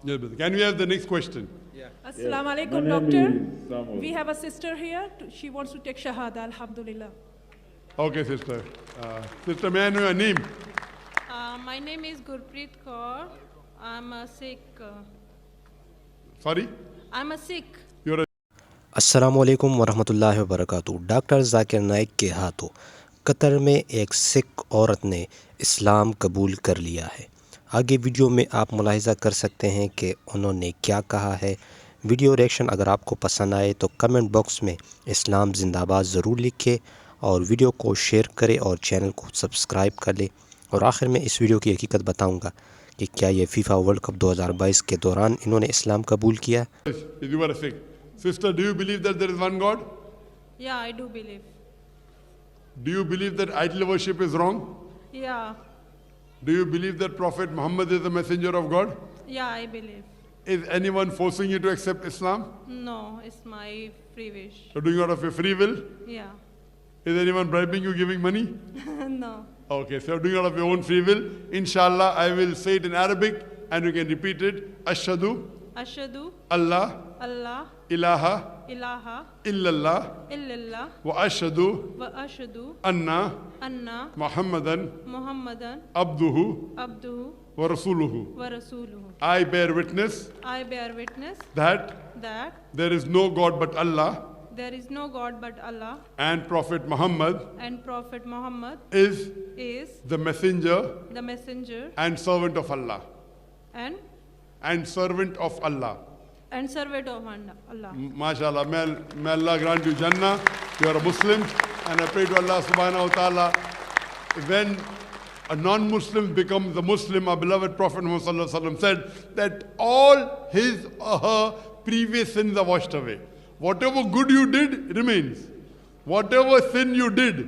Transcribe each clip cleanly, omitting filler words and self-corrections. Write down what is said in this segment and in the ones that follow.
Yes, brother. Can we have the next question? Assalamu alaikum, doctor. We have a sister here. She wants to take Shahada, Alhamdulillah. Okay, sister. Sister, may I know your name? My name is Gurpreet Kaur. I'm a Sikh. Sorry? I'm a Sikh. You're a अस्सलामुअलैकुम वरहमतुल्लाहि वबरकातुहू। Doctor Zakir Naik के हाथों Qatar में एक सिख औरत ने इस्लाम कबूल कर लिया है। आगे वीडियो में आप मुलाहिज़ा कर सकते हैं कि उन्होंने क्या कहा है। वीडियो रिएक्शन अगर आपको पसंद आए तो कमेंट बॉक्स में इस्लाम जिंदाबाद ज़रूर लिखें और वीडियो को शेयर करें और चैनल को सब्सक्राइब कर लें। और आखिर में इस वीडियो की हकीकत बताऊंगा कि क्या ये फीफा वर्ल्ड कप 2022 के दौरान इन्होंने इस्लाम कबूल किया। You are a Sikh. Sister, do you believe that there is one God? Yeah, I do believe. Do you believe that idol worship is wrong? Yeah, Do you believe that Prophet Muhammad is the messenger of God? yeah, I believe. Is anyone forcing you to accept Islam? No, it's my free wish. You're doing it out of your free will? Yeah. Is anyone bribing you, giving money? No. Okay, so you're doing it out of your own free will. Inshallah, I will say it in Arabic and you can repeat it. Ashhadu Ashadu Allah Allah ilaha ilaha illallah illallah wa ashhadu wa ashadu anna anna Muhammadan Muhammadan abduhu abduhu wa rasuluhu. wa rasuluhu. I bear witness I bear witness that that there is no God but Allah there is no God but Allah and Prophet Muhammad and Prophet Muhammad is is the messenger the messenger and servant of Allah. and Servant of Allah. servant of Allah. MashaAllah, may Allah grant you Jannah. You are a Muslim, and I pray to Allah subhanahu wa ta'ala, when a non-Muslim becomes a Muslim, our beloved Prophet Muhammad sallallahu alaihi wasallam said that all his or her previous sins are washed away. Whatever good you did remains. Whatever sin you did,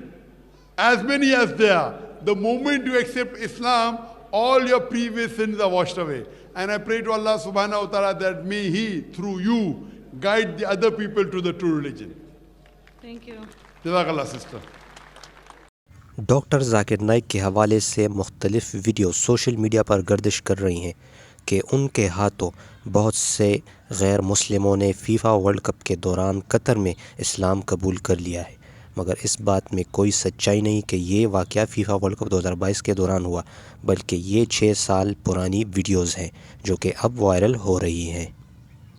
as many as they are, the moment you accept Islam, all your previous sins are washed away. And I pray to Allah subhanahu wa ta'ala that may He, through you, guide the other people to the true religion. Thank you. Jazakallah, sister. Doctor Zakir Naik के हवाले से मुख्तलिफ़ video social media पर गर्दिश कर रही हैं कि उनके हाथों बहुत से गैर मुस्लिमों ने फीफा वर्ल्ड कप के दौरान कतर में इस्लाम कबूल कर लिया है, मगर इस बात में कोई सच्चाई नहीं कि ये वाक़या फ़ीफ़ा वर्ल्ड कप 2022 के दौरान हुआ, बल्कि ये 6 साल पुरानी वीडियोज़ हैं जो कि अब वायरल हो रही हैं।